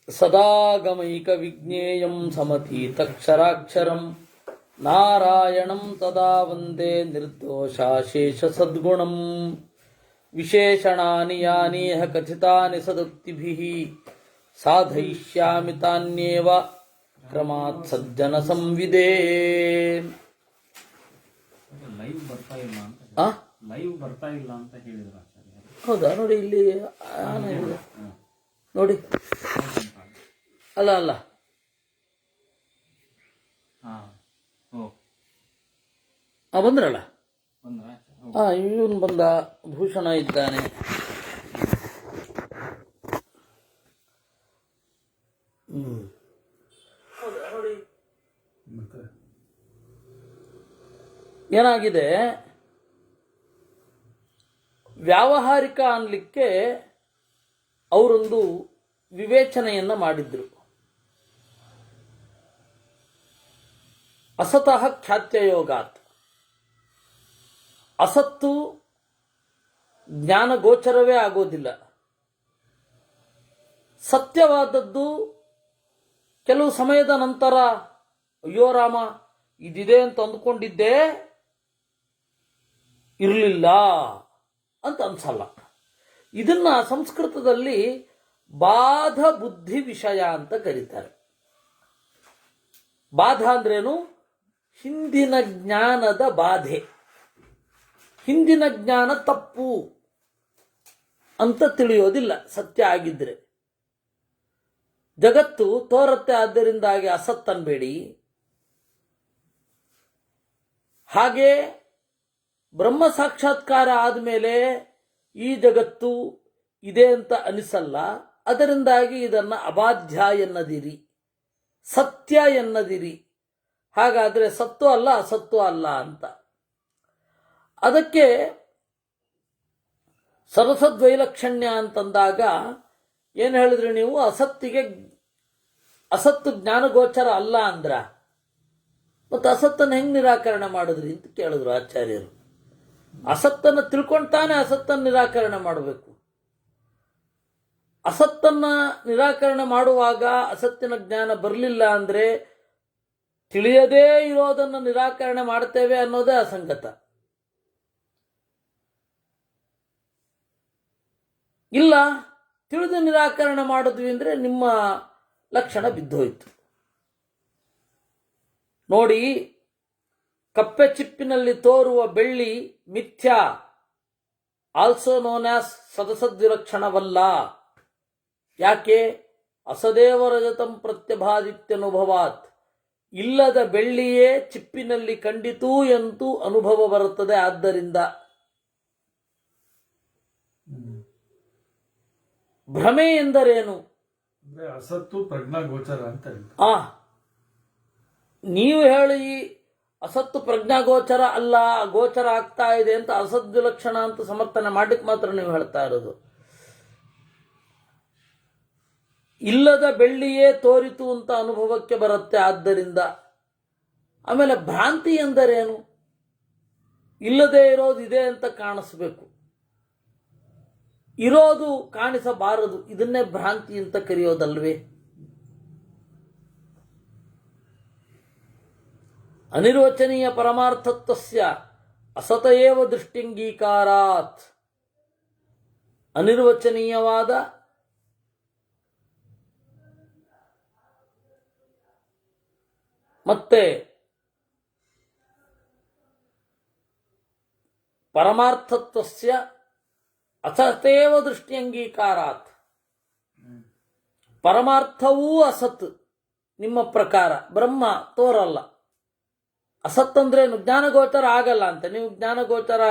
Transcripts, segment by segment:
ಸದಾಗಮೈಕ ವಿಜ್ಞೇಯಂ ಸಮತೀತಕ್ಷರಾಕ್ಷರಂ ನಾರಾಯಣಂ ತದಾ ವಂದೇ ನಿರ್ದೋಷಾಶೇಷ ಸದ್ಗುಣಂ ವಿಶೇಷಣಾನಿ ಯಾನೇಹ ಕಥಿತಾನಿ ಸದುಕ್ತಿಭಿಃ ಸಾಧಯಿಷ್ಯಾಮಿ ತಾನ್ಯೇವ ಕ್ರಮಾತ್ ಸಜ್ಜನ ಸಂವಿದೇ. ಲೈವ್ ಬರ್ತಾ ಇಲ್ಲ ಅಂತ ಹೇಳಿದ್ರು. ಹೌದಾ? ನೋಡಿ ಇಲ್ಲಿ ನೋಡಿ, ಅಲ್ಲ ಬಂದ್ರಲ್ಲ, ಇವನು ಬಂದ, ಭೂಷಣ ಇದ್ದಾನೆ. ಏನಾಗಿದೆ, ವ್ಯಾವಹಾರಿಕ ಅನ್ಲಿಕ್ಕೆ ಅವರೊಂದು ವಿವೇಚನೆಯನ್ನ ಮಾಡಿದ್ರು. ಅಸತಃ ಖ್ಯಾತ್ಯಯೋಗಾತ್, ಅಸತ್ತು ಜ್ಞಾನ ಗೋಚರವೇ ಆಗೋದಿಲ್ಲ. ಸತ್ಯವಾದದ್ದು ಕೆಲವು ಸಮಯದ ನಂತರ ಅಯ್ಯೋ ರಾಮ ಇದಿದೆ ಅಂತ ಅಂದ್ಕೊಂಡಿದ್ದೆ, ಇರಲಿಲ್ಲ ಅಂತ ಅನ್ಸಲ್ಲ. ಇದನ್ನ ಸಂಸ್ಕೃತದಲ್ಲಿ ಬಾಧ ಬುದ್ಧಿ ವಿಷಯ ಅಂತ ಕರೀತಾರೆ. ಬಾಧ ಅಂದ್ರೇನು? ಹಿಂದಿನ ಜ್ಞಾನದ ಬಾಧೆ. ಹಿಂದಿನ ಜ್ಞಾನ ತಪ್ಪು ಅಂತ ತಿಳಿಯೋದಿಲ್ಲ ಸತ್ಯ ಆಗಿದ್ರೆ. ಜಗತ್ತು ತೋರತ್ತೆ, ಆದ್ದರಿಂದಾಗಿ ಅಸತ್ತನ್ಬೇಡಿ. ಹಾಗೆ ಬ್ರಹ್ಮ ಸಾಕ್ಷಾತ್ಕಾರ ಆದಮೇಲೆ ಈ ಜಗತ್ತು ಇದೆ ಅಂತ ಅನಿಸಲ್ಲ, ಅದರಿಂದಾಗಿ ಇದನ್ನ ಅಬಾಧ್ಯ ಎನ್ನದಿರಿ, ಸತ್ಯ ಎನ್ನದಿರಿ. ಹಾಗಾದ್ರೆ ಸತ್ತು ಅಲ್ಲ ಅಸತ್ತು ಅಲ್ಲ ಅಂತ. ಅದಕ್ಕೆ ಸರಸದ್ವೈಲಕ್ಷಣ್ಯ ಅಂತಂದಾಗ ಏನು ಹೇಳಿದ್ರಿ ನೀವು? ಅಸತ್ತು ಜ್ಞಾನಗೋಚರ ಅಲ್ಲ ಅಂದ್ರ, ಮತ್ತು ಅಸತ್ತನ್ನು ಹೆಂಗ್ ನಿರಾಕರಣೆ ಮಾಡಿದ್ರಿ ಅಂತ ಕೇಳಿದ್ರು ಆಚಾರ್ಯರು. ಅಸತ್ತನ್ನು ತಿಳ್ಕೊಂತಾನೆ ಅಸತ್ತನ್ನು ನಿರಾಕರಣೆ ಮಾಡಬೇಕು. ಅಸತ್ತನ್ನ ನಿರಾಕರಣೆ ಮಾಡುವಾಗ ಅಸತ್ತಿನ ಜ್ಞಾನ ಬರಲಿಲ್ಲ ಅಂದ್ರೆ ತಿಳಿಯದೇ ಇರೋದನ್ನು ನಿರಾಕರಣೆ ಮಾಡ್ತೇವೆ ಅನ್ನೋದೇ ಅಸಂಗತ. ಇಲ್ಲ, ತಿಳಿದು ನಿರಾಕರಣೆ ಮಾಡಿದ್ವಿ ಅಂದ್ರೆ ನಿಮ್ಮ ಲಕ್ಷಣ ಬಿದ್ದೋಯ್ತು. ನೋಡಿ, ಕಪ್ಪೆ ಚಿಪ್ಪಿನಲ್ಲಿ ತೋರುವ ಬೆಳ್ಳಿ ಮಿಥ್ಯಾ, ಆಲ್ಸೋ ನೋನ್ ಆಸ್ ಸದಸದ್ವಿಲಕ್ಷಣವಲ್ಲ. ಯಾಕೆ? ಅಸದೇವ ರಜತಂ ಪ್ರತ್ಯಭಾದಿತ್ಯನುಭವಾತ್. ಇಲ್ಲದ ಬೆಳ್ಳಿಯೇ ಚಿಪ್ಪಿನಲ್ಲಿ ಕಂಡಿತು ಎಂತೂ ಅನುಭವ ಬರುತ್ತದೆ. ಆದ್ದರಿಂದ ಭ್ರಮೆ ಎಂದರೇನು? ಅಸತ್ತು ಪ್ರಜ್ಞಾಗೋಚರ ಅಂತ. ನೀವು ಹೇಳಿ ಅಸತ್ತು ಪ್ರಜ್ಞಾಗೋಚರ ಅಲ್ಲ, ಗೋಚರ ಆಗ್ತಾ ಇದೆ ಅಂತ ಅಸದ್ವಿಲಕ್ಷಣ ಅಂತ ಸಮರ್ಥನೆ ಮಾಡ್ಲಿಕ್ಕೆ ಮಾತ್ರ ನೀವು ಹೇಳ್ತಾ ಇರೋದು. ಇಲ್ಲದ ಬೆಳ್ಳಿಯೇ ತೋರಿತು ಅಂತ ಅನುಭವಕ್ಕೆ ಬರುತ್ತೆ. ಆದ್ದರಿಂದ ಆಮೇಲೆ ಭ್ರಾಂತಿ ಎಂದರೇನು? ಇಲ್ಲದೆ ಇರೋದು ಇದೆ ಅಂತ ಕಾಣಿಸ್ಬೇಕು, ಇರೋದು ಕಾಣಿಸಬಾರದು. ಇದನ್ನೇ ಭ್ರಾಂತಿ ಅಂತ ಕರೆಯೋದಲ್ವೇ? ಅನಿರ್ವಚನೀಯ ಪರಮಾರ್ಥತ್ವಸ್ಯ ಅಸತಯೇವ ದೃಷ್ಟ್ಯಂಗೀಕಾರಾತ್. ಅನಿರ್ವಚನೀಯವಾದ ಮತ್ತೆ ಪರಮಾರ್ಥತ್ವಸ್ಯ ಅಸತೇವ ದೃಷ್ಟ್ಯಂಗೀಕಾರಾತ್. ಪರಮಾರ್ಥವೂ ಅಸತ್ ನಿಮ್ಮ ಪ್ರಕಾರ, ಬ್ರಹ್ಮ ತೋರಲ್ಲ. ಅಸತ್ ಅಂದ್ರೇನು? ಜ್ಞಾನಗೋಚರ ಆಗಲ್ಲ ಅಂತ. ನೀವು ಜ್ಞಾನಗೋಚರ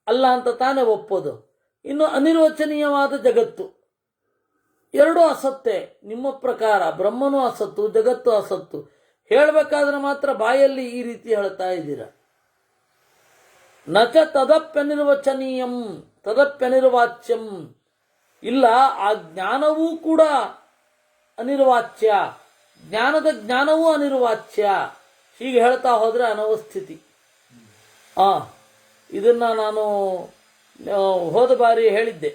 ಅಲ್ಲ ಅಂತ ತಾನೇ ಒಪ್ಪೋದು. ಇನ್ನು ಅನಿರ್ವಚನೀಯವಾದ ಜಗತ್ತು, ಎರಡೂ ಅಸತ್ತೇ ನಿಮ್ಮ ಪ್ರಕಾರ. ಬ್ರಹ್ಮನೂ ಅಸತ್ತು, ಜಗತ್ತು ಅಸತ್ತು. ಹೇಳಬೇಕಾದ್ರೆ ಮಾತ್ರ ಬಾಯಲ್ಲಿ ಈ ರೀತಿ ಹೇಳ್ತಾ ಇದ್ದೀರ. ನಚ ತದಪ್ಯನಿರ್ವಚನೀಯಂ ತದಪ್ಯನಿರ್ವಾಚ್ಯಂ. ಇಲ್ಲ, ಆ ಜ್ಞಾನವೂ ಕೂಡ ಅನಿರ್ವಾಚ್ಯ, ಜ್ಞಾನದ ಜ್ಞಾನವೂ ಅನಿರ್ವಾಚ್ಯ. ಹೀಗೆ ಹೇಳ್ತಾ ಹೋದ್ರೆ ಅನವಸ್ಥಿತಿ. ಇದನ್ನ ನಾನು ಹೋದ ಬಾರಿ ಹೇಳಿದ್ದೆ.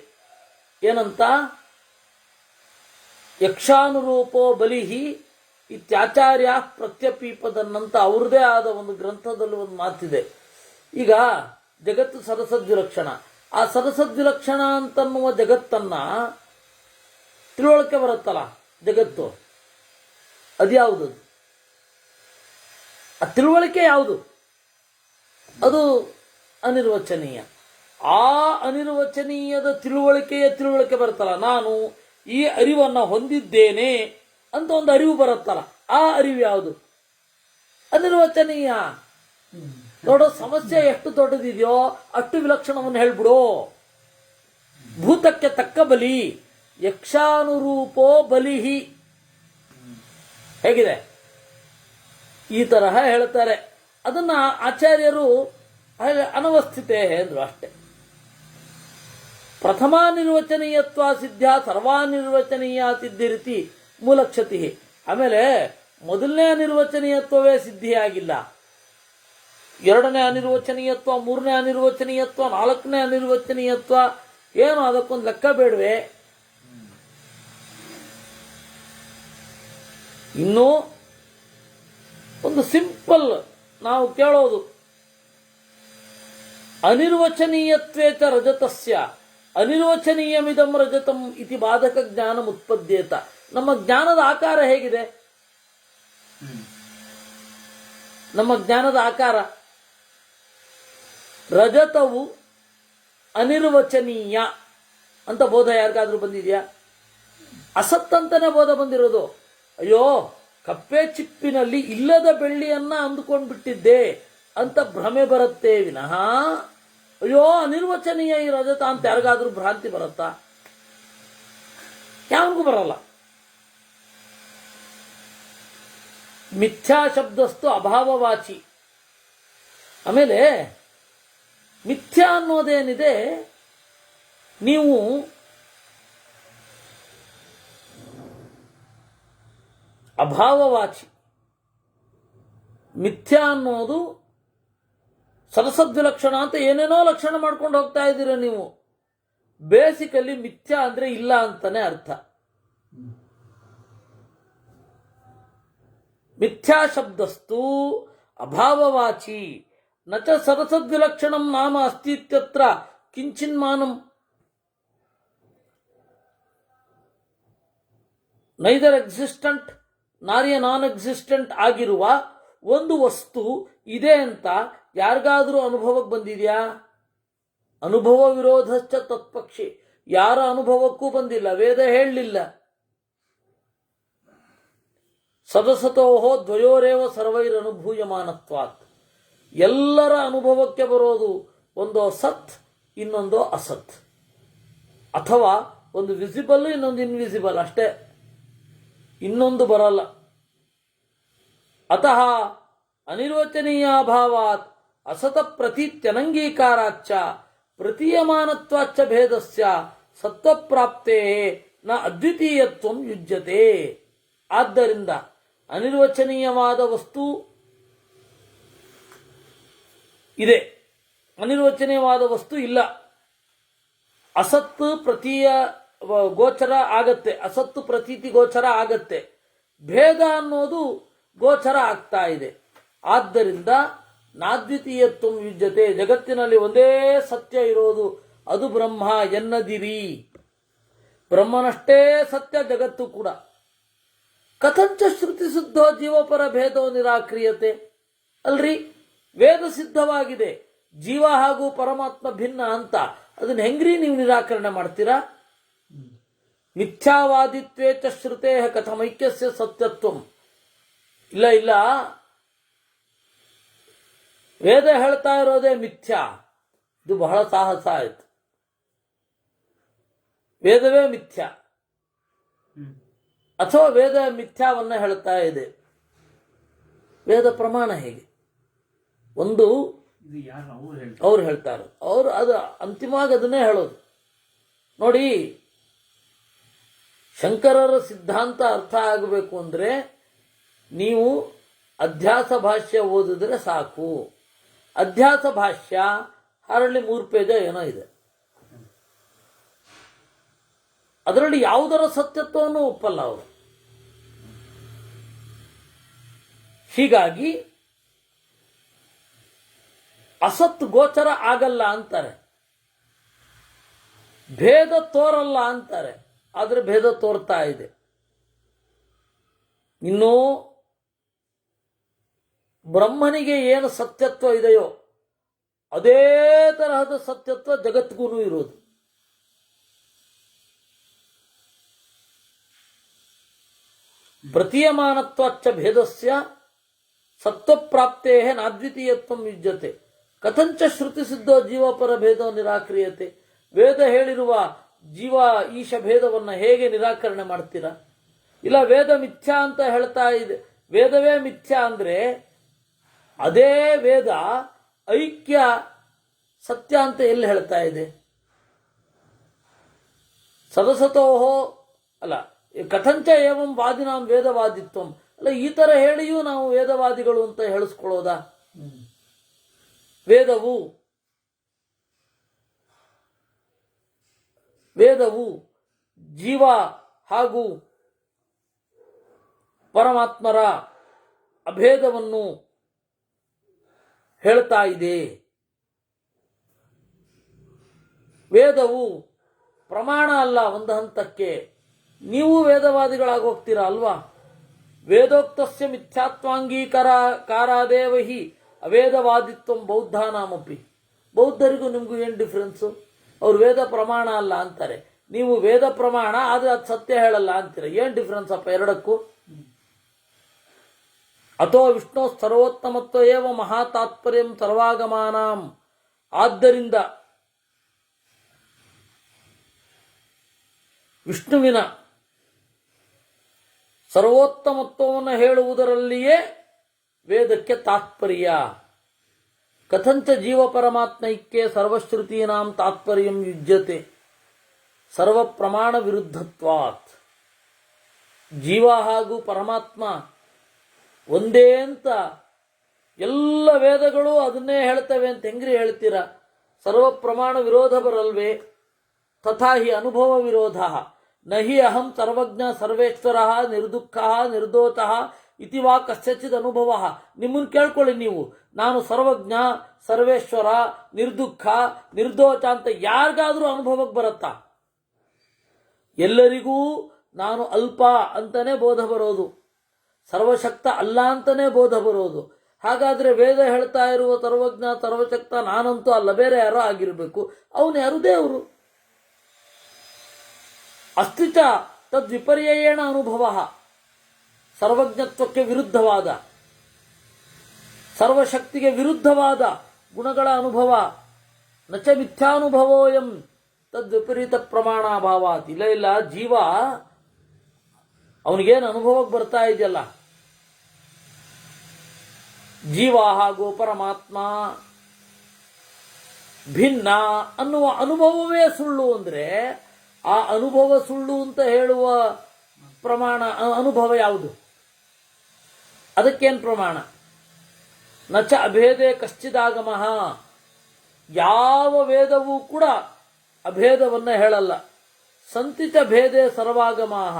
ಏನಂತ? ಯಕ್ಷಾನುರೂಪೋ ಬಲಿಹಿ ಇತ್ಯಾಚಾರ್ಯ ಪ್ರತ್ಯಪೀಪದನ್ನಂತ ಅವ್ರದೇ ಆದ ಒಂದು ಗ್ರಂಥದಲ್ಲಿ ಒಂದು ಮಾತಿದೆ. ಈಗ ಜಗತ್ತು ಸರಸದ್ವಿಲಕ್ಷಣ. ಆ ಸರಸದ್ವಿಲಕ್ಷಣ ಅಂತನ್ನುವ ಜಗತ್ತನ್ನ ತಿಳುವಳಿಕೆ ಬರುತ್ತಲ್ಲ, ಜಗತ್ತು ಅದ್ಯಾವುದು? ಆ ತಿಳುವಳಿಕೆ ಯಾವುದು? ಅದು ಅನಿರ್ವಚನೀಯ. ಆ ಅನಿರ್ವಚನೀಯದ ತಿಳುವಳಿಕೆ ಬರುತ್ತಲ್ಲ, ನಾನು ಈ ಅರಿವನ್ನು ಹೊಂದಿದ್ದೇನೆ ಅಂತ ಒಂದು ಅರಿವು ಬರುತ್ತಲ್ಲ, ಆ ಅರಿವು ಯಾವುದು? ಅನಿರ್ವಚನೀಯ. ನೋಡೋ, ಸಮಸ್ಯೆ ಎಷ್ಟು ದೊಡ್ಡದಿದೆಯೋ ಅಷ್ಟು ವಿಲಕ್ಷಣವನ್ನು ಹೇಳ್ಬಿಡು. ಭೂತಕ್ಕೆ ತಕ್ಕ ಬಲಿ, ಯಕ್ಷಾನುರೂಪೋ ಬಲಿಹಿ. ಹೇಗಿದೆ? ಈ ತರಹ ಹೇಳ್ತಾರೆ. ಅದನ್ನ ಆಚಾರ್ಯರು ಅನವಸ್ಥಿತೆ ಎಂದ್ರು ಅಷ್ಟೆ. ಪ್ರಥಮ ನಿರ್ವಚನೀಯತ್ವ ಸಿದ್ಧ ಸರ್ವಾನಿರ್ವಚನೀಯ ಸಿದ್ಧಿರಿತಿ ಮೂಲಕ್ಷತಿ. ಆಮೇಲೆ ಮೊದಲನೇ ಅನಿರ್ವಚನೀಯತ್ವವೇ ಸಿದ್ಧಿಯಾಗಿಲ್ಲ, ಎರಡನೇ ಅನಿರ್ವಚನೀಯತ್ವ, ಮೂರನೇ ಅನಿರ್ವಚನೀಯತ್ವ, ನಾಲ್ಕನೇ ಅನಿರ್ವಚನೀಯತ್ವ, ಏನು ಅದಕ್ಕೊಂದು ಲೆಕ್ಕ ಬೇಡವೆ? ಇನ್ನೂ ಒಂದು ಸಿಂಪಲ್ ನಾವು ಕೇಳೋದು, ಅನಿರ್ವಚನೀಯತ್ವೇತ ರಜತಸ್ಯ ಅನಿರ್ವಚನೀಯಮಿದಂ ರಜತಂ ಇತಿ ಬಾಧಕ ಜ್ಞಾನ ಉತ್ಪದ್ಯೇತ. ನಮ್ಮ ಜ್ಞಾನದ ಆಕಾರ ಹೇಗಿದೆ? ನಮ್ಮ ಜ್ಞಾನದ ಆಕಾರ ರಜತವು ಅನಿರ್ವಚನೀಯ ಅಂತ ಬೋಧ ಯಾರಿಗಾದ್ರೂ ಬಂದಿದೆಯಾ? ಅಸತ್ತಂತಾನೆ ಬೋಧ ಬಂದಿರೋದು. ಅಯ್ಯೋ, ಕಪ್ಪೆ ಚಿಪ್ಪಿನಲ್ಲಿ ಇಲ್ಲದ ಬೆಳ್ಳಿಯನ್ನ ಅಂದುಕೊಂಡ್ಬಿಟ್ಟಿದ್ದೆ ಅಂತ ಭ್ರಮೆ ಬರುತ್ತೆ ವಿನಃ, ಅಯ್ಯೋ ಅನಿರ್ವಚನೀಯ ಈ ರಜತ ಅಂತ ಯಾರಿಗಾದ್ರೂ ಭ್ರಾಂತಿ ಬರುತ್ತಾ? ಯಾವನಿಗೂ ಬರಲ್ಲ. ಮಿಥ್ಯಾ ಶಬ್ದಸ್ತು ಅಭಾವವಾಚಿ. ಆಮೇಲೆ ಮಿಥ್ಯಾ ಅನ್ನೋದೇನಿದೆ, ನೀವು ಅಭಾವವಾಚಿ. ಮಿಥ್ಯಾ ಅನ್ನೋದು ಸರಸದ್ವಿಲಕ್ಷಣ ಅಂತ ಏನೇನೋ ಲಕ್ಷಣ ಮಾಡ್ಕೊಂಡು ಹೋಗ್ತಾ ಇದ್ದೀರ ನೀವು. ಬೇಸಿಕಲಿ ಮಿಥ್ಯಾ ಅಂದ್ರೆ ಇಲ್ಲ ಅಂತಾನೆ ಅರ್ಥ. ಮಿಥ್ಯಾ ಶಬ್ದಸ್ತು ಅಭಾವವಾಚಿ ನಚ ಸರಸದ್ವಿಲಕ್ಷಣಂ ನಾಮ ಅಸ್ತಿತ್ಯತ್ರ ಕಿಂಚಿನ್ಮಾನಂ. ನೈದರ್ ಎಕ್ಸಿಸ್ಟೆಂಟ್ ನಾರಿಯ ನಾನ್ ಎಕ್ಸಿಸ್ಟೆಂಟ್ ಆಗಿರುವ ಒಂದು ವಸ್ತು ಇದೆ ಅಂತ ಯಾರಿಗಾದ್ರೂ ಅನುಭವಕ್ಕೆ ಬಂದಿದೆಯಾ? ಅನುಭವ ವಿರೋಧಶ್ಚ ತತ್ಪಕ್ಷಿ. ಯಾರ ಅನುಭವಕ್ಕೂ ಬಂದಿಲ್ಲ, ವೇದ ಹೇಳಲಿಲ್ಲ. ಸದಸತೋಹೋ ದ್ವಯೋರೇವ ಸರ್ವೈರನುಭೂಯಮಾನತ್ವಾತ್. ಎಲ್ಲರ ಅನುಭವಕ್ಕೆ ಬರೋದು ಒಂದು ಸತ್, ಇನ್ನೊಂದು ಅಸತ್, ಅಥವಾ ಒಂದು ವಿಸಿಬಲ್, ಇನ್ನೊಂದು ಇನ್ವಿಸಿಬಲ್ ಅಷ್ಟೇ, ಇನ್ನೊಂದು ಬರಲ್ಲ. ಅತಃ ಅನಿರ್ವಚನೀಯಾಭಾವಾತ್ ಅಸತ ಪ್ರತೀತ್ಯನಂಗೀಕಾರಾಚ್ಚ ಪ್ರತೀಯಮಾನತ್ವಾಚ್ಚ ಭೇದಸ್ಯ ಸತ್ವಪ್ರಾಪ್ತೇ ನ ಅದ್ವಿತೀಯತ್ವಂ ಯುಜ್ಯತೆ. ಆದ್ದರಿಂದ ಅನಿರ್ವಚನೀಯವಾದ ವಸ್ತು ಇದೆ, ಅನಿರ್ವಚನೀಯವಾದ ವಸ್ತು ಇಲ್ಲ. ಅಸತ್ತು ಪ್ರತೀಯ ಗೋಚರ ಆಗತ್ತೆ, ಅಸತ್ತು ಪ್ರತೀತಿ ಗೋಚರ ಆಗತ್ತೆ, ಭೇದ ಅನ್ನೋದು ಗೋಚರ ಆಗ್ತಾ ಇದೆ. ಆದ್ದರಿಂದ ನಾದ್ವಿತೀಯತ್ವ ಯುಜ್ಯತೆ. ಜಗತ್ತಿನಲ್ಲಿ ಒಂದೇ ಸತ್ಯ ಇರೋದು, ಅದು ಬ್ರಹ್ಮ ಎನ್ನದಿರಿ. ಬ್ರಹ್ಮನಷ್ಟೇ ಸತ್ಯ, ಜಗತ್ತು ಕೂಡ. ಕಥಂಚ ಶ್ರುತಿ ಶುದ್ಧೋ ಜೀವಪರ ಭೇದೋ ನಿರಾಕ್ರಿಯತೆ. ಅಲ್ರಿ, ವೇದ ಸಿದ್ಧವಾಗಿದೆ ಜೀವ ಹಾಗೂ ಪರಮಾತ್ಮ ಭಿನ್ನ ಅಂತ, ಅದನ್ನ ಹೆಂಗ್ರಿ ನೀವು ನಿರಾಕರಣೆ ಮಾಡ್ತೀರಾ? ಮಿಥ್ಯಾವಾದಿತ್ವೇ ಚ ಶ್ರುತೇ ಕಥಮೈಕ್ಯಸ್ಯ ಸತ್ಯತ್ವಂ. ಇಲ್ಲ ಇಲ್ಲ, ವೇದ ಹೇಳ್ತಾ ಇರೋದೇ ಮಿಥ್ಯಾ. ಇದು ಬಹಳ ಸಾಹಸ ಆಯ್ತು. ವೇದವೇ ಮಿಥ್ಯಾ ಅಥವಾ ವೇದ ಮಿಥ್ಯಾವನ್ನ ಹೇಳ್ತಾ ಇದೆ. ವೇದ ಪ್ರಮಾಣ ಹೇಗೆ? ಒಂದು ಅವ್ರು ಹೇಳ್ತಾರೆ, ಅವರು ಅದು ಅಂತಿಮವಾಗಿ ಅದನ್ನೇ ಹೇಳೋದು. ನೋಡಿ, ಶಂಕರರ ಸಿದ್ಧಾಂತ ಅರ್ಥ ಆಗಬೇಕು ಅಂದ್ರೆ ನೀವು ಅಧ್ಯಾಸ ಭಾಷ್ಯ ಓದಿದ್ರೆ ಸಾಕು. ಅಧ್ಯಾಸ ಭಾಷ್ಯ ಹರಳಿ 3 ಪೇಜ ಏನೋ ಇದೆ. ಅದರಲ್ಲಿ ಯಾವುದರ ಸತ್ಯತ್ವವನ್ನು ಒಪ್ಪಲ್ಲ ಅವರು. ಹೀಗಾಗಿ ಅಸತ್ ಗೋಚರ ಆಗಲ್ಲ ಅಂತಾರೆ, ಭೇದ ತೋರಲ್ಲ ಅಂತಾರೆ. ಆದರೆ ಭೇದ ತೋರ್ತಾ ಇದೆ. ಇನ್ನು ಬ್ರಹ್ಮನಿಗೆ ಏನು ಸತ್ಯತ್ವ ಇದೆಯೋ ಅದೇ ತರಹದ ಸತ್ಯತ್ವ ಜಗತ್ತಿಗೂ ಇರೋದು. ಪ್ರತೀಯಮಾನತ್ವಾಚ್ಚ ಭೇದಸ್ಯ ಸತ್ವಪ್ರಾಪ್ತೇ ನಾದ್ವಿತೀಯತ್ವಂ ಯುಜ್ಯತೆ ಕಥಂಚ ಶ್ರುತಿ ಸಿದ್ಧೋ ಜೀವಪರ ಭೇದೋ ನಿರಾಕ್ರಿಯತೆ. ವೇದ ಹೇಳಿರುವ ಜೀವ ಈಶ ಭೇದವನ್ನು ಹೇಗೆ ನಿರಾಕರಣೆ ಮಾಡ್ತೀರಾ? ಇಲ್ಲ ವೇದ ಮಿಥ್ಯಾ ಅಂತ ಹೇಳ್ತಾ ಇದೆ. ವೇದವೇ ಮಿಥ್ಯಾ ಅಂದ್ರೆ ಅದೇ ವೇದ ಐಕ್ಯ ಸತ್ಯ ಅಂತ ಎಲ್ಲಿ ಹೇಳ್ತಾ ಇದೆ? ಸದಸತೋಹೋ ಅಲ್ಲ, ಕಥಂಚ ಏವಂ ವಾದಿನಾಂ ವೇದವಾದಿತ್ವಂ ಅಲ್ಲ, ಈ ತರ ಹೇಳಿಯೂ ನಾವು ವೇದವಾದಿಗಳು ಅಂತ ಹೇಳಿಸ್ಕೊಳ್ಳೋದಾ? ವೇದವು ಜೀವ ಹಾಗೂ ಪರಮಾತ್ಮರ ಅಭೇದವನ್ನು ಹೇಳ್ತಾ ಇದೆ. ವೇದವು ಪ್ರಮಾಣ ಅಲ್ಲ ಒಂದು ಹಂತಕ್ಕೆ. ನೀವು ವೇದವಾದಿಗಳಾಗಿ ಹೋಗ್ತೀರಾ ಅಲ್ವಾ? ವೇದೋಕ್ತಸ್ಯ ಮಿಥ್ಯಾತ್ವಾಂಗೀಕಾರಾದೇವ ಹಿ ಅವೇದವಾದಿತ್ವಂ ಬೌದ್ಧಾನಾಮಪಿ. ಬೌದ್ಧರಿಗೂ ನಿಮಗೂ ಏನು ಡಿಫ್ರೆನ್ಸು? ಅವ್ರು ವೇದ ಪ್ರಮಾಣ ಅಲ್ಲ ಅಂತಾರೆ, ನೀವು ವೇದ ಪ್ರಮಾಣ ಆದರೆ ಅದು ಸತ್ಯ ಹೇಳಲ್ಲ ಅಂತೀರ. ಏನು ಡಿಫ್ರೆನ್ಸ್ ಅಪ್ಪ ಎರಡಕ್ಕೂ? ಅಥೋ ವಿಷ್ಣು ಸರ್ವೋತ್ತಮತ್ವ ಏವ ಮಹಾತಾತ್ಪರ್ಯಂ ಸರ್ವಾಗಮಾನಾಂ. ಆದ್ದರಿಂದ ವಿಷ್ಣುವಿನ ಸರ್ವೋತ್ತಮತ್ವವನ್ನು ಹೇಳುವುದರಲ್ಲಿಯೇ ವೇದಕ್ಕೆ ತಾತ್ಪರ್ಯ. ಕಥಂಚ ಜೀವ ಪರಮಾತ್ಮೈಕ್ಯೆ ಸರ್ವಶ್ರುತೀನಾಂ ತಾತ್ಪರ್ಯಂ ಯುಜ್ಯತೆ ಸರ್ವ ಪ್ರಮಾಣ ವಿರುದ್ಧತ್ವಾತ್. ಜೀವ ಹಾಗೂ ಪರಮಾತ್ಮ ಒಂದೇ ಅಂತ ಎಲ್ಲ ವೇದಗಳು ಅದನ್ನೇ ಹೇಳ್ತವೆ ಅಂತ ಹೆಂಗ್ರಿ ಹೇಳ್ತೀರಾ? ಸರ್ವ ಪ್ರಮಾಣ ವಿರೋಧ ಬರಲ್ವೇ? ತಥಾ ಹಿ ಅನುಭವ ವಿರೋಧ. ನಹಿ ಅಹಂ ಸರ್ವಜ್ಞ ಸರ್ವೇಶ್ವರ ನಿರ್ದುಃಖ ನಿರ್ದೋಷ ಇತಿ ವಾ ಕಸ್ಯಚಿದ್ ಅನುಭವ. ನಿಮ್ಮನ್ನು ಕೇಳ್ಕೊಳ್ಳಿ ನೀವು, ನಾನು ಸರ್ವಜ್ಞ ಸರ್ವೇಶ್ವರ ನಿರ್ದುಃಖ ನಿರ್ದೋಷ ಅಂತ ಯಾರಿಗಾದ್ರೂ ಅನುಭವಕ್ಕೆ ಬರುತ್ತಾ? ಎಲ್ಲರಿಗೂ ನಾನು ಅಲ್ಪ ಅಂತಾನೆ ಬೋಧ ಬರೋದು, ಸರ್ವಶಕ್ತ ಅಲ್ಲ ಅಂತಾನೆ ಬೋಧ ಬರೋದು. ಹಾಗಾದ್ರೆ ವೇದ ಹೇಳ್ತಾ ಇರುವ ಸರ್ವಜ್ಞ ಸರ್ವಶಕ್ತ ನಾನಂತೂ ಅಲ್ಲ, ಬೇರೆ ಯಾರೋ ಆಗಿರಬೇಕು. ಅವನು ಯಾರು? ದೇವರು. ಅಸ್ತಿಚ ತದ್ವಿಪರ್ಯಯೇಣ ಅನುಭವ. ಸರ್ವಜ್ಞತ್ವಕ್ಕೆ ವಿರುದ್ಧವಾದ, ಸರ್ವಶಕ್ತಿಗೆ ವಿರುದ್ಧವಾದ ಗುಣಗಳ ಅನುಭವ. ನಚ ಮಿಥ್ಯಾನುಭವೋಯಂ ತದ್ವಿಪರೀತ ಪ್ರಮಾಣಾಭಾವಾತ್. ಇಲ್ಲ ಇಲ್ಲ, ಜೀವ ಅವನಿಗೇನು ಅನುಭವಕ್ಕೆ ಬರ್ತಾ ಇದೆಯಲ್ಲ, ಜೀವ ಹಾಗೂ ಪರಮಾತ್ಮ ಭಿನ್ನ ಅನ್ನುವ ಅನುಭವವೇ ಸುಳ್ಳು ಅಂದ್ರೆ ಆ ಅನುಭವ ಸುಳ್ಳು ಅಂತ ಹೇಳುವ ಪ್ರಮಾಣ ಅನುಭವ ಯಾವುದು? ಅದಕ್ಕೇನು ಪ್ರಮಾಣ? ನಚ ಅಭೇದೇ ಕಶ್ಚಿದಾಗಮಃ. ಯಾವ ವೇದವೂ ಕೂಡ ಅಭೇದವನ್ನ ಹೇಳಲ್ಲ. ಸಂತಿಚ ಭೇದೇ ಸರ್ವಾಗಮಃ.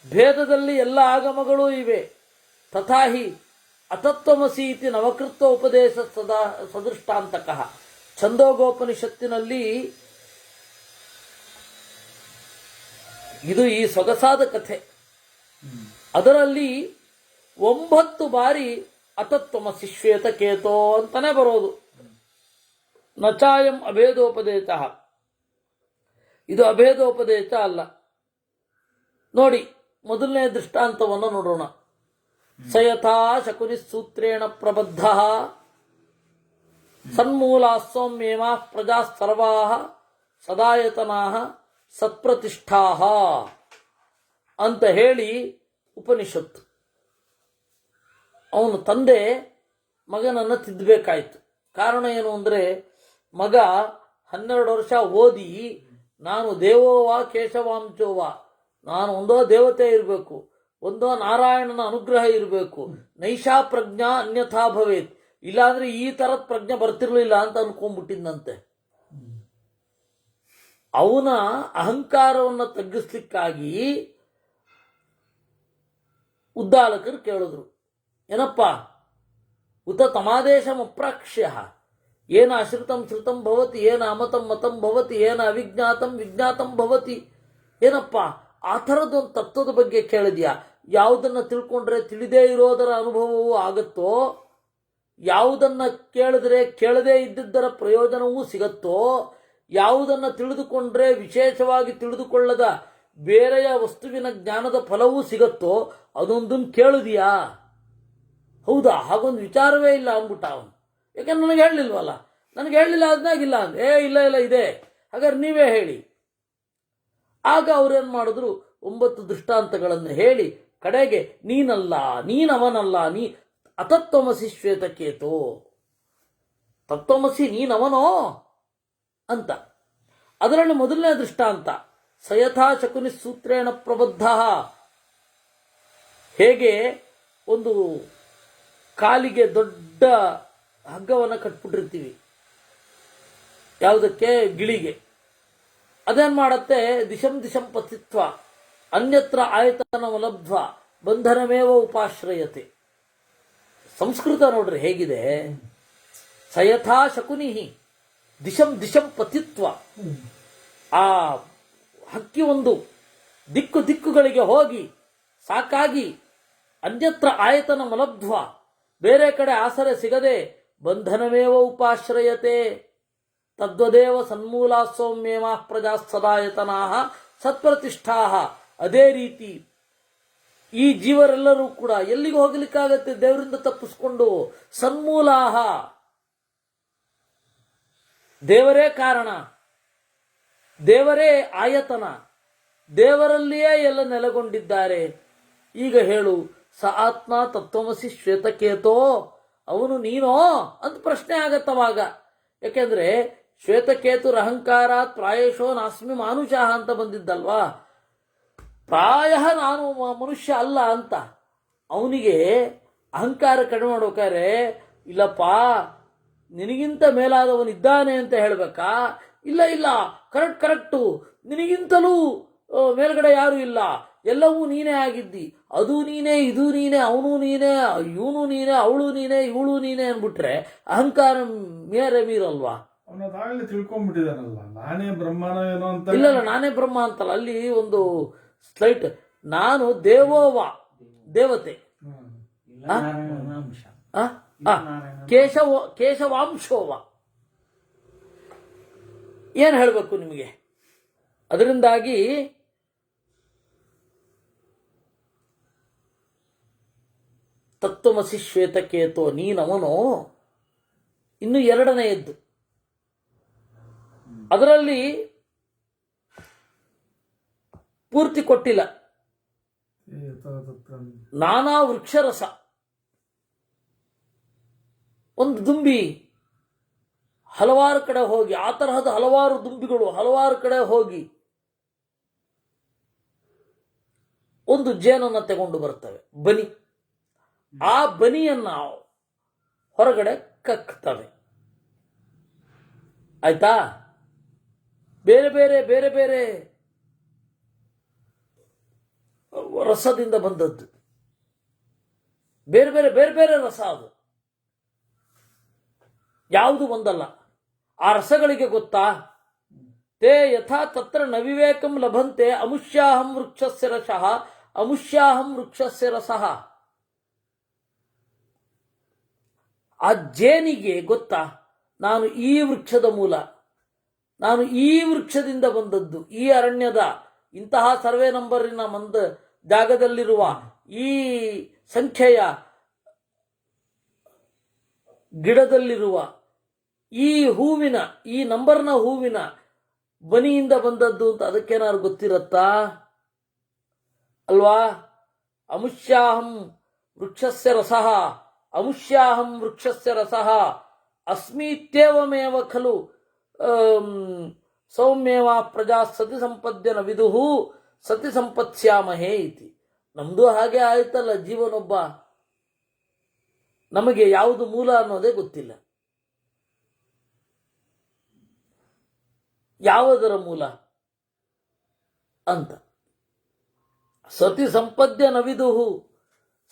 ಭೇದದಲ್ಲಿ ಎಲ್ಲ ಆಗಮಗಳೂ ಇವೆ. ತಥಾಹಿ ಅತತ್ವಮಸಿ ಇತಿ ನವಕೃತ್ವ ಉಪದೇಶ ಸದೃಷ್ಟಾಂತಕಃ. ಛಂದೋಗೋಪನಿಷತ್ತಿನಲ್ಲಿ ಇದು ಈ ಸೊಗಸಾದ ಕಥೆ. ಅದರಲ್ಲಿ 9 ಬಾರಿ ಅತತ್ವಮಸಿ ಶ್ವೇತಕೇತೋ ಅಂತಾನೆ ಬರೋದು. ನಚಾಯಂ ಅಭೇದೋಪದೇಶ. ಇದು ಅಭೇದೋಪದೇಶ ಅಲ್ಲ. ನೋಡಿ, ಮೊದಲನೇ ದೃಷ್ಟಾಂತವನ್ನು ನೋಡೋಣ. ಸಯಥಾ ಶಕುನಿ ಸೂತ್ರೇಣ ಪ್ರಬದ್ಧ ಸನ್ಮೂಲಾ ಸೌಮ್ಯೇಮಾ ಪ್ರಜಾ ಸರ್ವಾ ಸದಾಯತನಾ ಸತ್ಪ್ರತಿಷ್ಠಾ ಅಂತ ಹೇಳಿ ಉಪನಿಷತ್ತು. ಅವನು ತಂದೆ ಮಗನನ್ನು ತಿದ್ದಬೇಕಾಯ್ತು. ಕಾರಣ ಏನು ಅಂದರೆ, ಮಗ 12 ವರ್ಷ ಓದಿ ನಾನು ದೇವೋವಾ ಕೇಶವಾಂಚೋವಾ, ನಾನು ಒಂದೋ ದೇವತೆ ಇರಬೇಕು, ಒಂದೋ ನಾರಾಯಣನ ಅನುಗ್ರಹ ಇರಬೇಕು, ನೈಷಾ ಪ್ರಜ್ಞಾ ಅನ್ಯಥಾ ಭವೇತ್, ಇಲ್ಲಾಂದ್ರೆ ಈ ತರದ ಪ್ರಜ್ಞೆ ಬರ್ತಿರ್ಲಿಲ್ಲ ಅಂತ ಅನ್ಕೊಂಡ್ಬಿಟ್ಟಿದ್ದಂತೆ. ಅವನ ಅಹಂಕಾರವನ್ನು ತಗ್ಗಿಸ್ಲಿಕ್ಕಾಗಿ ಉದ್ದಾಲಕರು ಕೇಳಿದ್ರು, ಏನಪ್ಪ ಉತ ತಮಾದೇಶಂ ಅಪ್ರಾಕ್ಷ್ಯ ಏನ ಅಶ್ರುತಂ ಶ್ರುತಂ ಭವತಿ ಏನ ಅಮತಂ ಮತಂ ಭವತಿ ಏನ ಅವಿಜ್ಞಾತಂ ವಿಜ್ಞಾತಂ ಭವತಿ. ಏನಪ್ಪ ಆ ಥರದ್ದೊಂದು ತತ್ವದ ಬಗ್ಗೆ ಕೇಳಿದ್ಯಾ? ಯಾವುದನ್ನು ತಿಳ್ಕೊಂಡ್ರೆ ತಿಳಿದೇ ಇರೋದರ ಅನುಭವವೂ ಆಗುತ್ತೋ, ಯಾವುದನ್ನು ಕೇಳಿದ್ರೆ ಕೇಳದೇ ಇದ್ದಿದ್ದರ ಪ್ರಯೋಜನವೂ ಸಿಗತ್ತೋ, ಯಾವುದನ್ನು ತಿಳಿದುಕೊಂಡ್ರೆ ವಿಶೇಷವಾಗಿ ತಿಳಿದುಕೊಳ್ಳದ ಬೇರೆಯ ವಸ್ತುವಿನ ಜ್ಞಾನದ ಫಲವೂ ಸಿಗತ್ತೋ ಅದೊಂದನ್ನು ಕೇಳಿದ್ಯಾ? ಹೌದಾ, ಹಾಗೊಂದು ವಿಚಾರವೇ ಇಲ್ಲ ಅಂದ್ಬಿಟ್ಟ ಅವನು. ಯಾಕಂದ್ರೆ ನನಗೆ ಹೇಳಲಿಲ್ವಲ್ಲ, ನನಗೆ ಹೇಳಲಿಲ್ಲ ಅದನ್ನಾಗಿಲ್ಲ ಅಂದ್ರೆ ಇಲ್ಲ ಇಲ್ಲ ಇದೆ, ಹಾಗಾದ್ರೆ ನೀವೇ ಹೇಳಿ. ಆಗ ಅವ್ರೇನು ಮಾಡಿದ್ರು, 9 ದೃಷ್ಟಾಂತಗಳನ್ನು ಹೇಳಿ ಕಡೆಗೆ ನೀನಲ್ಲ, ನೀನವನಲ್ಲ, ನೀ ಅತತ್ವಮಸಿ ಶ್ವೇತಕೇತು, ತತ್ವಮಸಿ ನೀನವನೋ ಅಂತ. ಅದರಲ್ಲಿ ಮೊದಲನೇ ದೃಷ್ಟಾಂತ ಸಯಥಾ ಶಕುನಿ ಸೂತ್ರೇಣ ಪ್ರಬದ್ಧ. ಹೇಗೆ ಒಂದು ಕಾಲಿಗೆ ದೊಡ್ಡ ಹಗ್ಗವನ್ನು ಕಟ್ಬಿಟ್ಟಿರ್ತೀವಿ, ಯಾವುದಕ್ಕೆ? ಗಿಳಿಗೆ. ಅದೇನು ಮಾಡತ್ತೆ? ದಿಶಂ ದಿಶಂ ಪತಿತ್ವ ಅನ್ಯತ್ರ ಆಯತನಮಲಬ್ಧ್ವ ಬಂಧನಮೇವ ಉಪಾಶ್ರಯತೆ. ಸಂಸ್ಕೃತ ನೋಡ್ರಿ ಹೇಗಿದೆ. ಸಯಥಾ ಶಕುನಿ ದಿಶಂ ದಿಶಂ ಪತಿತ್ವ. ಆ ಹಕ್ಕಿ ಒಂದು ದಿಕ್ಕುಗಳಿಗೆ ಹೋಗಿ ಸಾಕಾಗಿ ಅನ್ಯತ್ರ ಆಯತನ ಮಲಬ್ಧ್ವ ಬೇರೆ ಕಡೆ ಆಸರೆ ಸಿಗದೆ ಬಂಧನಮೇವ ಉಪಾಶ್ರಯತೆ. ತದ್ವದೇವ ಸನ್ಮೂಲಾ ಸೌಮ್ಯೇಮ ಪ್ರಜಾ ಸದಾಯತನಾ ಸತ್ಪ್ರತಿಷ್ಠಾ. ಅದೇ ರೀತಿ ಈ ಜೀವರೆಲ್ಲರೂ ಕೂಡ ಎಲ್ಲಿಗೆ ಹೋಗ್ಲಿಕ್ಕಾಗತ್ತೆ ದೇವರಿಂದ ತಪ್ಪಿಸ್ಕೊಂಡು? ಸನ್ಮೂಲಾಹ, ದೇವರೇ ಕಾರಣ, ದೇವರೇ ಆಯತನ, ದೇವರಲ್ಲಿಯೇ ಎಲ್ಲ ನೆಲೆಗೊಂಡಿದ್ದಾರೆ. ಈಗ ಹೇಳು, ಸ ಆತ್ಮ ತತ್ವಮಸಿ ಶ್ವೇತಕೇತೋ, ಅವನು ನೀನೋ ಅಂತ ಪ್ರಶ್ನೆ ಆಗತ್ತವಾಗ. ಯಾಕೆಂದ್ರೆ ಶ್ವೇತಕೇತುರ ಅಹಂಕಾರ ಪ್ರಾಯಶೋ ನಾಸ್ಮಿ ಮಾನುಷಃ ಅಂತ ಬಂದಿದ್ದಲ್ವಾ, ಪ್ರಾಯ ನಾನು ಮನುಷ್ಯ ಅಲ್ಲ ಅಂತ. ಅವನಿಗೆ ಅಹಂಕಾರ ಕಡಿಮೆ ಮಾಡ್ಬೇಕಾದ್ರೆ, ಇಲ್ಲಪ್ಪ ನಿನಗಿಂತ ಮೇಲಾದವನಿದ್ದಾನೆ ಅಂತ ಹೇಳ್ಬೇಕಾ? ಇಲ್ಲ ಇಲ್ಲ, ಕರೆಕ್ಟು, ನಿನಗಿಂತಲೂ ಮೇಲ್ಗಡೆ ಯಾರು ಇಲ್ಲ, ಎಲ್ಲವೂ ನೀನೇ ಆಗಿದ್ದಿ, ಅದು ನೀನೇ, ಇದು ನೀನೇ, ಅವನು ನೀನೇ, ಇವನು ನೀನೇ, ಅವಳು ನೀನೇ, ಇವಳು ನೀನೇ ಅಂದ್ಬಿಟ್ರೆ ಅಹಂಕಾರ ಮೇರೆ ಮೀರಲ್ವಾ? ಅವನದಾಗಲೇ ತಿಳ್ಕೊಂಡ್ಬಿಟ್ಟಿದಾನಲ್ವಾ, ನಾನೇ ಬ್ರಹ್ಮನೋ ಏನೋ ಅಂತ. ಇಲ್ಲ, ನಾನೇ ಬ್ರಹ್ಮ ಅಂತಲ್ಲ, ಅಲ್ಲಿ ಒಂದು ಸ್ಲೈಟ್, ನಾನು ದೇವೋವ, ದೇವತೆ, ಕೇಶವಾಂಶೋವ. ಏನು ಹೇಳಬೇಕು ನಿಮಗೆ? ಅದರಿಂದಾಗಿ ತತ್ವಮಸಿ ಶ್ವೇತಕೇತೋ ನೀನವನು. ಇನ್ನು ಎರಡನೆಯದ್ದು, ಅದರಲ್ಲಿ ಪೂರ್ತಿ ಕೊಟ್ಟಿಲ್ಲ. ನಾನಾ ವೃಕ್ಷರಸ. ಒಂದು ದುಂಬಿ ಹಲವಾರು ಕಡೆ ಹೋಗಿ, ಆ ತರಹದ ಹಲವಾರು ದುಂಬಿಗಳು ಹಲವಾರು ಕಡೆ ಹೋಗಿ ಒಂದು ಜೇನನ್ನು ತಗೊಂಡು ಬರ್ತವೆ, ಬನಿ. ಆ ಬನಿಯನ್ನ ಹೊರಗಡೆ ಕಕ್ತವೆ. ಆಯ್ತಾ? ಬೇರೆ ಬೇರೆ ಬೇರೆ ಬೇರೆ ರಸದಿಂದ ಬಂದದ್ದು, ಬೇರೆ ಬೇರೆ ಬೇರೆ ಬೇರೆ ರಸ. ಅದು ಯಾವುದು ಒಂದಲ್ಲ. ಆ ರಸಗಳಿಗೆ ಗೊತ್ತಾ? ತೇ ಯಥಾ ತತ್ರ ನ ವಿವೇಕಂ ಲಭಂತೆ ಅಮುಷ್ಯಾಹಂ ವೃಕ್ಷಸ್ಯ ರಸಃ ಅಮುಷ್ಯಾಹಂ ವೃಕ್ಷಸ್ಯ ರಸಃ. ಆ ಜೇನಿಗೆ ಗೊತ್ತಾ, ನಾನು ಈ ವೃಕ್ಷದ ಮೂಲ, ನಾನು ಈ ವೃಕ್ಷದಿಂದ ಬಂದದ್ದು, ಈ ಅರಣ್ಯದ ಇಂತಹ ಸರ್ವೆ ನಂಬರಿನ ಜಾಗದಲ್ಲಿರುವ ಈ ಸಂಖ್ಯೆಯ ಗಿಡದಲ್ಲಿರುವ ಈ ಹೂವಿನ, ಈ ನಂಬರ್ನ ಹೂವಿನ ಬನಿಯಿಂದ ಬಂದದ್ದು ಅಂತ ಅದಕ್ಕೇನಾದ್ರು ಗೊತ್ತಿರತ್ತಾ? ಅಲ್ವಾ? ಅಮುಷ್ಯಾಹಂ ವೃಕ್ಷಸ್ಯ ರಸಃ ಅಮುಷ್ಯಾಹಂ ವೃಕ್ಷಸ್ಯ ರಸಃ ಅಸ್ಮೀತ್ಯೇವಮೇವ ಖಲು ಸೌಮ್ಯೇವ ಪ್ರಜಾ ಸತಿ ಸಂಪದ್ಯನ ವಿದುಹು ಸತಿ ಸಂಪತ್ಸ್ಯಾಮಹೇ ಇತಿ. ನಮ್ದು ಹಾಗೆ ಆಯ್ತಲ್ಲ, ಜೀವನೊಬ್ಬ. ನಮಗೆ ಯಾವುದು ಮೂಲ ಅನ್ನೋದೇ ಗೊತ್ತಿಲ್ಲ. ಯಾವುದರ ಮೂಲ ಅಂತ. ಸತಿ ಸಂಪದ್ಯ ನವಿದುಹು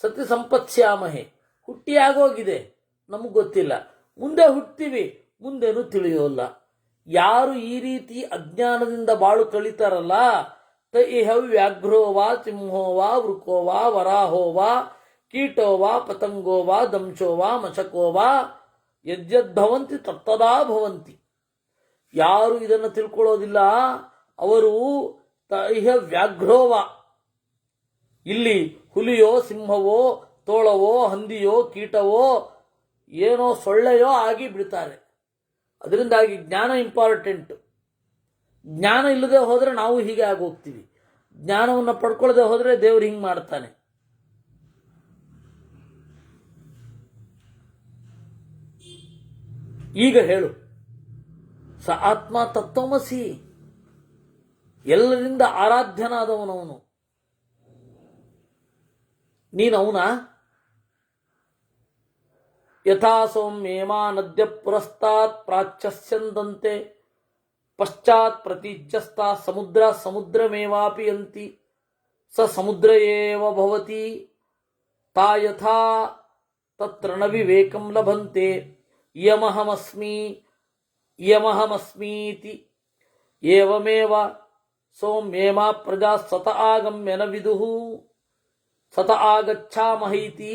ಸತಿ ಸಂಪತ್ಸ್ಯಾಮಹೆ. ಹುಟ್ಟಿಯಾಗೋಗಿದೆ, ನಮಗೆ ಗೊತ್ತಿಲ್ಲ, ಮುಂದೆ ಹುಟ್ತೀವಿ, ಮುಂದೇನು ತಿಳಿಯೋಲ್ಲ. ಯಾರು ಈ ರೀತಿ ಅಜ್ಞಾನದಿಂದ ಬಾಳು ಕಳೀತಾರಲ್ಲ, ತ ಇಹ ವ್ಯಾಘ್ರೋ ವಾ ಸಿಂಹೋ ವಾ ವೃಕೋ ವಾ ವರಾಹೋ ವಾ ಕೀಟೋ ವಾ ಪತಂಗೋ ವಾ ದಂಶೋ ವಾ ಮಶಕೋ ವಾ ಯದ್ಯದ್ಭವಂತಿ ತತ್ತದಾ ಭವಂತಿ. ಯಾರು ಇದನ್ನು ತಿಳ್ಕೊಳ್ಳೋದಿಲ್ಲ ಅವರು ಇಹ ವ್ಯಾಘ್ರೋವ, ಇಲ್ಲಿ ಹುಲಿಯೋ ಸಿಂಹವೋ ತೋಳವೋ ಹಂದಿಯೋ ಕೀಟವೋ ಏನೋ ಸೊಳ್ಳೆಯೋ ಆಗಿ ಬಿಡ್ತಾರೆ. ಅದರಿಂದಾಗಿ ಜ್ಞಾನ ಇಂಪಾರ್ಟೆಂಟ್. ಜ್ಞಾನ ಇಲ್ಲದೆ ಹೋದರೆ ನಾವು ಹೀಗೆ ಆಗೋಗ್ತೀವಿ. ಜ್ಞಾನವನ್ನು ಪಡ್ಕೊಳ್ಳದೆ ಹೋದರೆ ದೇವರು ಹಿಂಗೆ ಮಾಡ್ತಾನೆ. ಈಗ ಹೇಳು, ಸ ಆತ್ಮ ತತ್ವಮಸಿ, ಎಲ್ಲರಿಂದ ಆರಾಧ್ಯನಾದವನವನು. ನೀನವನ? ಯಥಾ ಸೌಮ್ಯೇಮಾ ನದ್ಯ ಪುರಸ್ತಾತ್ ಪ್ರಾಚ್ಛಸ್ಯಂದಂತೆ ಪಶ್ಚಾತ್ ಪ್ರತೀಚ್ಛಸ್ತಾ ಸಮುದ್ರ ಸಮುದ್ರಮೇವಾಪಿ ಯಂತಿ ಸ ಸಮುದ್ರ ಏವ ಭವತಿ ತಾ ಯಥಾ ತತ್ರ ನ ವಿವೇಕಂ ಲಭಂತೆ ಯಮಹಮಸ್ಮೀತಿ ಏವಮೇವ ಸೌಮ್ಯೇಮಾ ಪ್ರಜಾ ಸತ ಆಗಮ್ಯ ನ ವಿದುಃ ಸತ ಆಗಚ್ಛಾಮಹೈತಿ.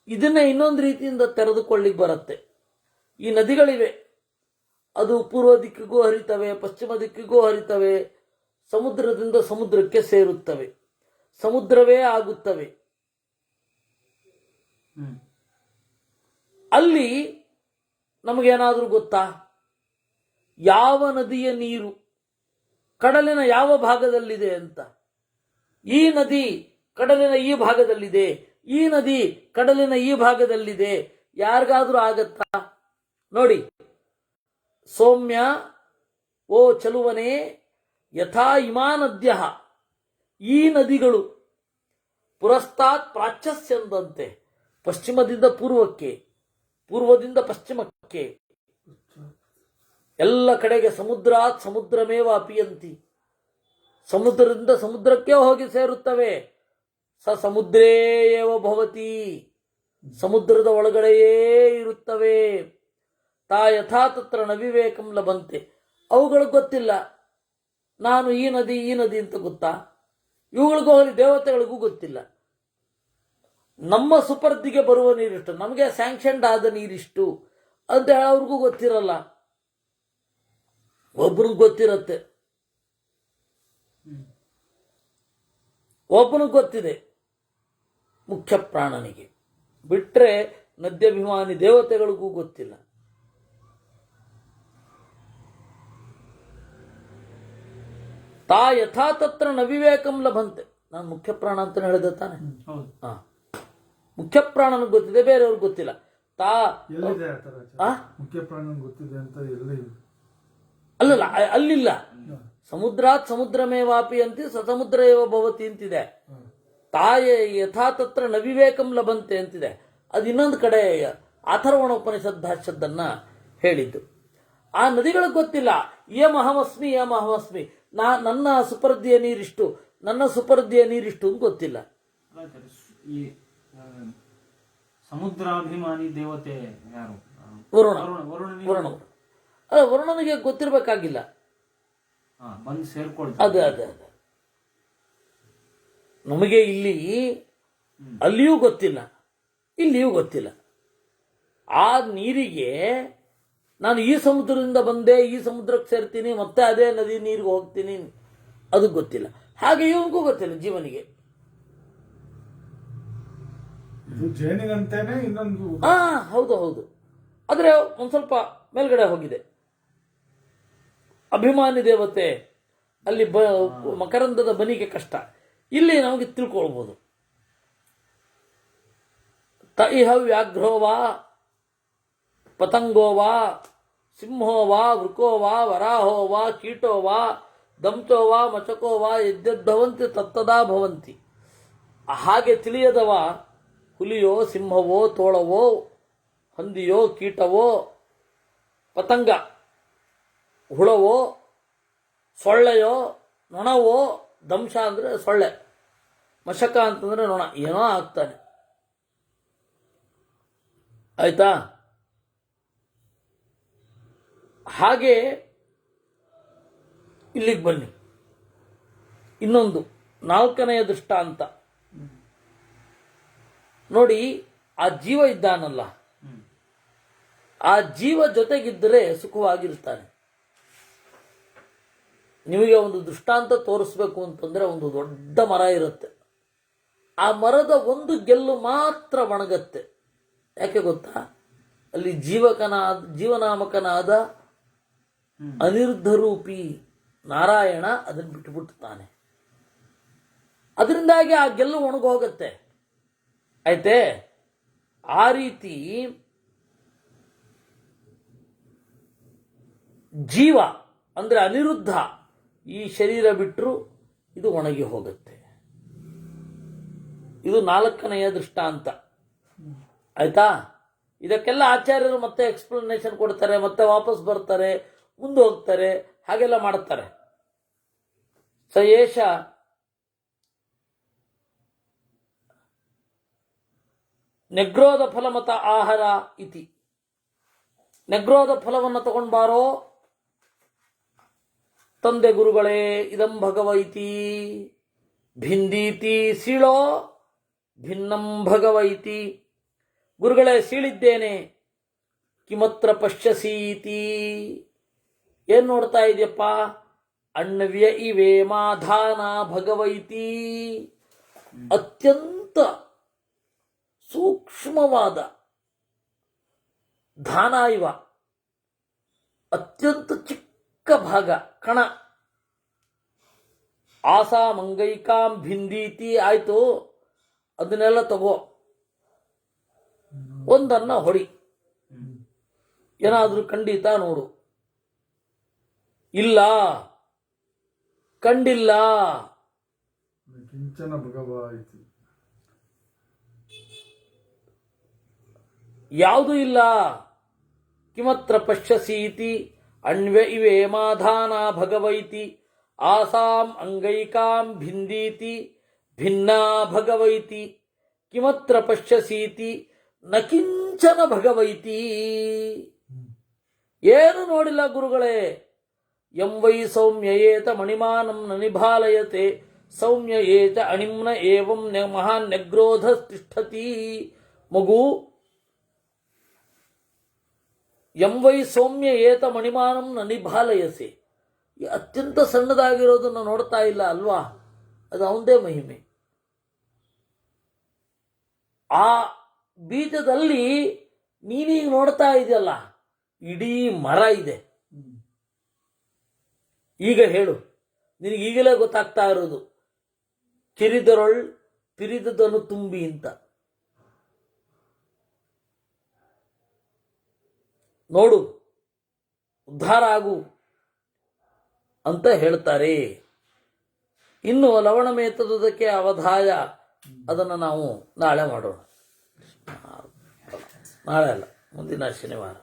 ಇದನ್ನ ಇನ್ನೊಂದು ರೀತಿಯಿಂದ ತೆರೆದುಕೊಳ್ಳಿಕ್ಕೆ ಬರುತ್ತೆ. ಈ ನದಿಗಳಿವೆ, ಅದು ಪೂರ್ವ ದಿಕ್ಕಿಗೂ ಹರಿತವೆ, ಪಶ್ಚಿಮ ದಿಕ್ಕಿಗೂ ಹರಿತವೆ, ಸಮುದ್ರದಿಂದ ಸಮುದ್ರಕ್ಕೆ ಸೇರುತ್ತವೆ, ಸಮುದ್ರವೇ ಆಗುತ್ತವೆ. ಅಲ್ಲಿ ನಮಗೇನಾದರೂ ಗೊತ್ತಾ ಯಾವ ನದಿಯ ನೀರು ಕಡಲಿನ ಯಾವ ಭಾಗದಲ್ಲಿದೆ ಅಂತ? ಈ ನದಿ ಕಡಲಿನ ಈ ಭಾಗದಲ್ಲಿದೆ, ಈ ನದಿ ಕಡಲಿನ ಈ ಭಾಗದಲ್ಲಿದೆ, ಯಾರಿಗಾದ್ರೂ ಆಗತ್ತಾ? ನೋಡಿ, ಸೌಮ್ಯ, ಓ ಚಲುವನೇ, ಯಥಾ ಇಮಾ ನದ್ಯ, ಈ ನದಿಗಳು ಪುರಸ್ತಾತ್ ಪ್ರಾಚ್ಛಸ್ಯಂದಂತೆ, ಪಶ್ಚಿಮದಿಂದ ಪೂರ್ವಕ್ಕೆ, ಪೂರ್ವದಿಂದ ಪಶ್ಚಿಮಕ್ಕೆ, ಎಲ್ಲ ಕಡೆಗೆ ಸಮುದ್ರಾತ್ ಸಮುದ್ರಮೇವ ಅಪಿಯಂತಿ, ಸಮುದ್ರದಿಂದ ಸಮುದ್ರಕ್ಕೆ ಹೋಗಿ ಸೇರುತ್ತವೆ. ಸ ಸಮುದ್ರೇ ಏವ ಭವತಿ, ಸಮುದ್ರದ ಒಳಗಡೆಯೇ ಇರುತ್ತವೆ. ತಾ ಯಥಾ ತತ್ರ ನ ವಿವೇಕಂ ಲಭಂತೆ, ಅವುಗಳಿಗೆ ಗೊತ್ತಿಲ್ಲ ನಾನು ಈ ನದಿ ಈ ನದಿ ಅಂತ ಗೊತ್ತಾ? ಇವುಗಳಿಗೂ ಹೋಗಿ ದೇವತೆಗಳಿಗೂ ಗೊತ್ತಿಲ್ಲ. ನಮ್ಮ ಸುಪರ್ದಿಗೆ ಬರುವ ನೀರಿಷ್ಟು, ನಮಗೆ ಸ್ಯಾಂಕ್ಷನ್ಡ್ ಆದ ನೀರಿಷ್ಟು ಅಂತ ಅವ್ರಿಗೂ ಗೊತ್ತಿರಲ್ಲ. ಒಬ್ಬನಿಗೆ ಗೊತ್ತಿರತ್ತೆ, ಒಬ್ಬನಿಗೆ ಗೊತ್ತಿದೆ, ಮುಖ್ಯ ಪ್ರಾಣನಿಗೆ ಬಿಟ್ರೆ ನದ್ಯಾಭಿಮಾನಿ ದೇವತೆಗಳಿಗೂ ಗೊತ್ತಿಲ್ಲ. ತಾ ಯಥಾ ತತ್ರ ನ ವಿವೇಕಂ ಲಭಂತೆ. ನಾನು ಮುಖ್ಯ ಪ್ರಾಣ ಅಂತ ಹೇಳಿದೆ ತಾನೆ? ಮುಖ್ಯ ಪ್ರಾಣನಿಗೆ ಗೊತ್ತಿದೆ, ಬೇರೆಯವ್ರಿಗೆ ಗೊತ್ತಿಲ್ಲ. ತಾ ಮುಖ್ಯ ಪ್ರಾಣ ಗೊತ್ತಿದೆ ಅಂತ ಎಲ್ಲಿ? ಅಲ್ಲಲ್ಲ, ಅಲ್ಲಿಲ್ಲ. ಸಮುದ್ರಾತ್ ಸಮುದ್ರಮೇವಾಪಿ ಅಂತಿ ಸ ಸಮುದ್ರ ಏವ ಭವತಿ ಅಂತಿದೆ. ತಾಯ ಯಥಾ ತತ್ರ ನ ವಿವೇಕಂ ಲಭಂತೆ ಅಂತಿದೆ. ಅದು ಇನ್ನೊಂದು ಕಡೆ ಅಥರ್ವಣ ಭಾಷ್ಯದನ್ನ ಹೇಳಿದ್ದು. ಆ ನದಿಗಳಿಗೆ ಗೊತ್ತಿಲ್ಲ. ಯಮಹಮಸ್ಮಿ ಯಮಹಮಸ್ಮಿ, ನನ್ನ ಸುಪರ್ದಿಯ ನೀರಿಷ್ಟು, ನನ್ನ ಸುಪರ್ದಿಯ ನೀರಿಷ್ಟು ಅಂತ ಗೊತ್ತಿಲ್ಲ. ಈ ಸಮುದ್ರಾಭಿಮಾನಿ ದೇವತೆ ಯಾರು? ವರುಣ. ವರುಣ ವರುಣನಿಗೆ ಗೊತ್ತಿರಬೇಕಾಗಿಲ್ಲ, ಬಂದು ಸೇರ್ಕೊಳ್ತಾರೆ. ಅದೇ ಅದೇ ಅದೇ. ನಮಗೆ ಇಲ್ಲಿ ಅಲ್ಲಿಯೂ ಗೊತ್ತಿಲ್ಲ, ಇಲ್ಲಿಯೂ ಗೊತ್ತಿಲ್ಲ. ಆ ನೀರಿಗೆ ನಾನು ಈ ಸಮುದ್ರದಿಂದ ಬಂದೆ, ಈ ಸಮುದ್ರಕ್ಕೆ ಸೇರ್ತೀನಿ, ಮತ್ತೆ ಅದೇ ನದಿ ನೀರಿಗೆ ಹೋಗ್ತೀನಿ, ಅದು ಗೊತ್ತಿಲ್ಲ. ಹಾಗೆ ಇವನಿಗೂ ಗೊತ್ತಿಲ್ಲ, ಜೀವನಿಗೆ. ಜೇನಿಗಂತೇನೆ ಇನ್ನೊಂದು. ಹೌದು ಹೌದು. ಆದರೆ ಒಂದು ಸ್ವಲ್ಪ ಮೇಲ್ಗಡೆ ಹೋಗಿದೆ. ಅಭಿಮಾನಿ ದೇವತೆ ಅಲ್ಲಿ ಮಕರಂದದ ಬನಿಗೆ ಕಷ್ಟ. ಇಲ್ಲಿ ನಮಗೆ ತಿಳ್ಕೊಳ್ಬೋದು. ತ ಇಹ ವ್ಯಾಘ್ರೋ ವಾ ಪತಂಗೋ ವಾ ಸಿಂಹೋ ವಾ ವೃಕೋ ವಾ ವರಾಹೋ ವಾ ಕೀಟೋ ವಾ ದಂಶೋ ವಾ ಮಚಕೋ ವಾ ಯದ್ಯದ್ಭವಂತಿ ತತ್ತದಾ ಭವಂತಿ. ಹಾಗೆ ತಿಳಿಯದವ ಹುಲಿಯೋ ಸಿಂಹವೋ ತೋಳವೋ ಹಂದಿಯೋ ಕೀಟವೋ ಪತಂಗ ಹುಳವೋ ಸೊಳ್ಳೆಯೋ ನೊಣವೋ, ದಂಶ ಅಂದರೆ ಸೊಳ್ಳೆ, ಮಶಕ ಅಂತಂದರೆ ನೊಣ, ಏನೋ ಆಗ್ತಾನೆ. ಆಯ್ತಾ? ಹಾಗೆ ಇಲ್ಲಿಗೆ ಬನ್ನಿ. ಇನ್ನೊಂದು 4ನೆಯ ದೃಷ್ಟಾಂತ ನೋಡಿ. ಆ ಜೀವ ಇದ್ದಾನಲ್ಲ, ಆ ಜೀವ ಜೊತೆಗಿದ್ದರೆ ಸುಖವಾಗಿರ್ತಾನೆ. ನಿಮಗೆ ಒಂದು ದೃಷ್ಟಾಂತ ತೋರಿಸ್ಬೇಕು ಅಂತಂದ್ರೆ, ಒಂದು ದೊಡ್ಡ ಮರ ಇರುತ್ತೆ. ಆ ಮರದ ಒಂದು ಗೆಲ್ಲು ಮಾತ್ರ ಒಣಗತ್ತೆ. ಯಾಕೆ ಗೊತ್ತಾ? ಅಲ್ಲಿ ಜೀವನಾಮಕನಾದ ಅನಿರುದ್ಧರೂಪಿ ನಾರಾಯಣ ಅದನ್ನು ಬಿಟ್ಟುಬಿಡ್ತಾನೆ. ಅದರಿಂದಾಗಿ ಆ ಗೆಲ್ಲು ಒಣಗೋಗತ್ತೆ. ಆಯ್ತೆ? ಆ ರೀತಿ ಜೀವ ಅಂದ್ರೆ ಅನಿರುದ್ಧ ಈ ಶರೀರ ಬಿಟ್ಟರು ಇದು ಒಣಗಿ ಹೋಗುತ್ತೆ. ಇದು 4ನೆಯ ದೃಷ್ಟಾಂತ. ಆಯ್ತಾ? ಇದಕ್ಕೆಲ್ಲ ಆಚಾರ್ಯರು ಮತ್ತೆ ಎಕ್ಸ್ಪ್ಲನೇಷನ್ ಕೊಡ್ತಾರೆ, ಮತ್ತೆ ವಾಪಸ್ ಬರ್ತಾರೆ, ಮುಂದೆ ಹೋಗ್ತಾರೆ, ಹಾಗೆಲ್ಲ ಮಾಡ್ತಾರೆ. ಸಯೇಷ ನೆಗ್ರೋಧ ಫಲಮತ ಆಹಾರ ಇತಿ. ನೆಗ್ರೋಧ ಫಲವನ್ನು ತಗೊಂಡ್ಬಾರೋ ತಂದೆ ಗುರುಗಳೇ, ಇದಂ ಭಗವೈತಿ ಭಿಂದೀತಿ ಸೀಳೋ ಭಿನ್ನಂ ಭಗವೈತಿ. ಗುರುಗಳೇ ಸೀಳಿದ್ದೇನೆ, ಕಿಮತ್ರ ಪಶ್ಯಸೀತಿ. ಏನ್ ನೋಡ್ತಾ ಇದೆಯಪ್ಪ? ಅಣ್ವ್ಯ ಇವೇ ಮಾಧಾನ ಭಗವೈತಿ. ಅತ್ಯಂತ ಸೂಕ್ಷ್ಮವಾದ ಧಾನ ಇವ, ಅತ್ಯಂತ ಚಿಕ್ಕ ಭಾಗ, ಕಣ. ಆಸಾ ಮಂಗೈಕಾಂ ಭಿಂದೀತಿ. ಆಯ್ತು, ಅದನ್ನೆಲ್ಲ ತಗೋ, ಒಂದನ್ನ ಹೊಡಿ, ಏನಾದ್ರೂ ಖಂಡಿತ ನೋಡು. ಇಲ್ಲ, ಕಂಡಿಲ್ಲ. ಕಿಂಚನ ಭಗವಾಯಿತು. ಯಾವುದೂ ಇಲ್ಲ. ಕಿಮತ್ರ ಪಶ್ಯಸೀತಿ ಅಣ್ವ್ಯ ಇವೇ ಮಾಧಾನ ಭಗವೈತಿ. ಆಸಾಂ ಅಂಗೈಕಾಂ ಭಿಂದೀತಿ ಭಿನ್ನಾ ಭಗವೈತಿ. ಕಿಮತ್ರ ಪಶ್ಯಸೀತಿ ನ ಕಿಂಚನ ಭಗವೈತಿ. ಏನು ನೋಡಿಲ್ಲ ಗುರುಗಳೇ. ಯಂ ವೈ ಸೌಮ್ಯ ಏತ ಮಣಿಮಾನಂ ನ ನಿಭಾಲಯತೆ ಸೌಮ್ಯ ಏತ ಅಣಿಮ್ನ ಏವಂ ಮಹಾನ್ ನೆಗ್ರೋಧ ತಿಷ್ಠತಿ. ಮಗು, ಯಂ ವೈ ಸೌಮ್ಯ ಏತ ಮಣಿಮಾನಂ ನ ನಿಭಾಲಯಸೆ. ಅತ್ಯಂತ ಸಣ್ಣದಾಗಿರೋದನ್ನು ನೋಡ್ತಾ ಇಲ್ಲ ಅಲ್ವಾ? ಅದು ಅವಂದೇ ಮಹಿಮೆ. ಆ ಬೀಜದಲ್ಲಿ ನೀನೀಗ ನೋಡ್ತಾ ಇದೆಯಲ್ಲ, ಇಡೀ ಮರ ಇದೆ. ಈಗ ಹೇಳು, ನಿನಗೀಗಲೇ ಗೊತ್ತಾಗ್ತಾ ಇರೋದು ಕಿರಿದರೊಳ್ ಪಿರಿದದನು ತುಂಬಿ ಅಂತ. ನೋಡು, ಉದ್ಧಾರ ಆಗು ಅಂತ ಹೇಳ್ತಾರೆ. ಇನ್ನು ಲವಣಮೇತದುದಕ್ಕೆ ಅವಧಾಯ, ಅದನ್ನು ನಾವು ನಾಳೆ ಮಾಡೋಣ. ನಾಳೆ ಅಲ್ಲ, ಮುಂದಿನ ಶನಿವಾರ.